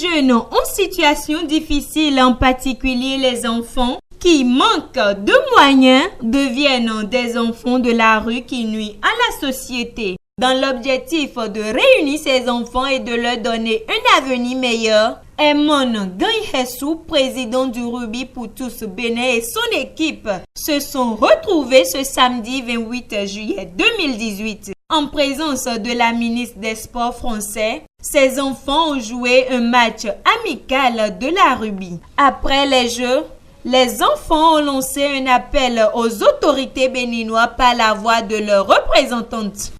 jeunes en situation difficile, en particulier les enfants qui manquent de moyens, deviennent des enfants de la rue qui nuisent à la société. Dans l'objectif de réunir ces enfants et de leur donner un avenir meilleur, Emon Ganyhessou, président du Rugby pour tous Bénin, et son équipe se sont retrouvés ce samedi 28 juillet 2018. En présence de la ministre des Sports français, ces enfants ont joué un match amical de la rugby. Après les Jeux, les enfants ont lancé un appel aux autorités béninoises par la voix de leurs représentantes.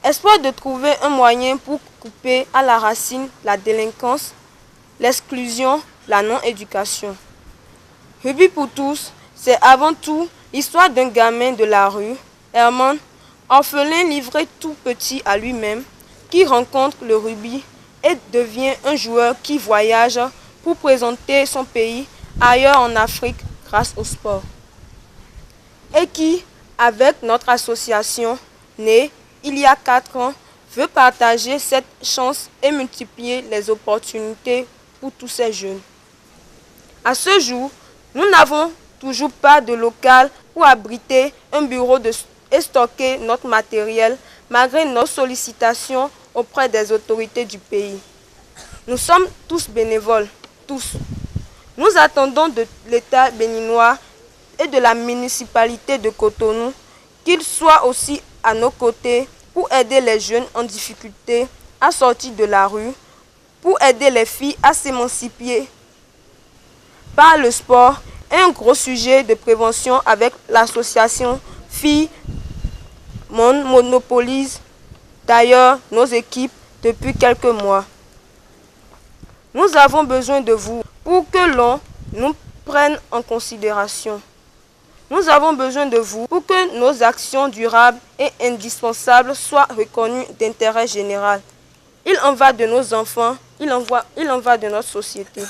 Espoir de trouver un moyen pour couper à la racine la délinquance, l'exclusion, la non-éducation. Rugby pour tous, c'est avant tout l'histoire d'un gamin de la rue, Herman, orphelin livré tout petit à lui-même, qui rencontre le rugby et devient un joueur qui voyage pour présenter son pays ailleurs en Afrique grâce au sport. Et qui, avec notre association née il y a 4 ans, veut partager cette chance et multiplier les opportunités pour tous ces jeunes. À ce jour, nous n'avons toujours pas de local pour abriter un bureau et stocker notre matériel malgré nos sollicitations auprès des autorités du pays. Nous sommes tous bénévoles, tous. Nous attendons de l'État béninois et de la municipalité de Cotonou qu'ils soient aussi à nos côtés pour aider les jeunes en difficulté à sortir de la rue, pour aider les filles à s'émanciper par le sport et un gros sujet de prévention avec l'association Filles Monde monopolise d'ailleurs nos équipes depuis quelques mois. Nous avons besoin de vous pour que l'on nous prenne en considération. Nous avons besoin de vous pour que nos actions durables et indispensables soient reconnues d'intérêt général. Il en va de nos enfants, il en va de notre société.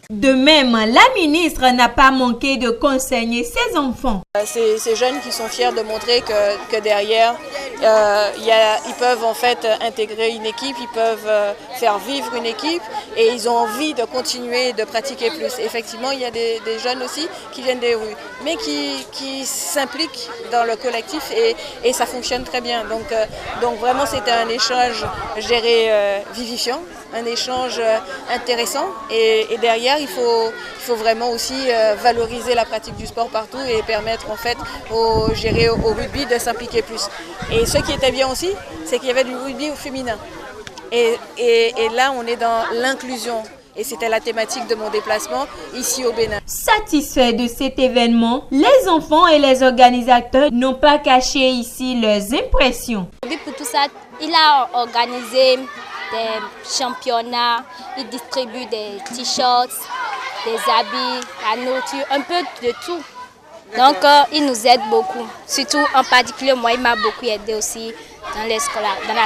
De même, la ministre n'a pas manqué de conseiller ses enfants. Ces jeunes qui sont fiers de montrer que derrière, ils peuvent en fait intégrer une équipe, ils peuvent faire vivre une équipe et ils ont envie de continuer de pratiquer plus. Effectivement, il y a des jeunes aussi qui viennent des rues, mais qui s'impliquent dans le collectif et ça fonctionne très bien. Donc vraiment, c'était un échange, je dirais, vivifiant, un échange intéressant et derrière, il faut vraiment aussi valoriser la pratique du sport partout et permettre en fait au rugby de s'impliquer plus. Et ce qui était bien aussi, c'est qu'il y avait du rugby au féminin. Et là, on est dans l'inclusion. Et c'était la thématique de mon déplacement ici au Bénin. Satisfaits de cet événement, les enfants et les organisateurs n'ont pas caché ici leurs impressions. Pour tout ça, il a organisé des championnats, il distribue des t-shirts, des habits, la nourriture, un peu de tout. Donc il nous aide beaucoup. Surtout en particulier, moi il m'a beaucoup aidé aussi dans la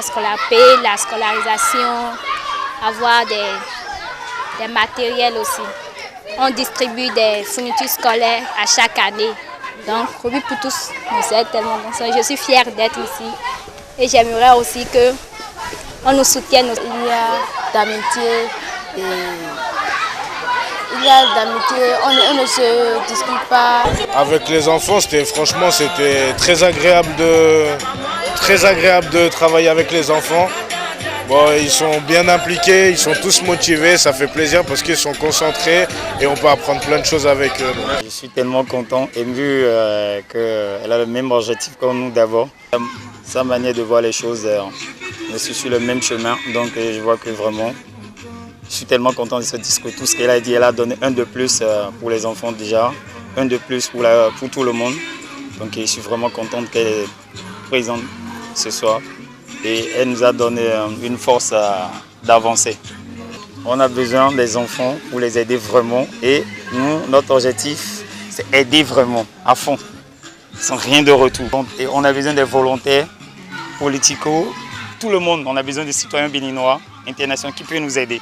scolarité, la scolarisation, avoir des matériels aussi. On distribue des fournitures scolaires à chaque année. Donc Rugby pour tous nous aide tellement. Je suis fière d'être ici et j'aimerais aussi que on nous soutienne. Il y a d'amitié on ne se dispute pas. Avec les enfants, c'était très agréable de travailler avec les enfants. Bon, ils sont bien impliqués, ils sont tous motivés, ça fait plaisir parce qu'ils sont concentrés et on peut apprendre plein de choses avec eux. Je suis tellement content et vu qu'elle a le même objectif que nous d'abord. Sa manière de voir les choses, je suis sur le même chemin, donc je vois que vraiment, je suis tellement content de ce discours. Tout ce qu'elle a dit, elle a donné un de plus pour les enfants déjà, un de plus pour tout le monde. Donc je suis vraiment contente qu'elle est présente ce soir et elle nous a donné une force d'avancer. On a besoin des enfants pour les aider vraiment et nous, notre objectif, c'est aider vraiment à fond, sans rien de retour. Et on a besoin des volontaires, politico, tout le monde. On a besoin des citoyens béninois, internationaux qui peuvent nous aider.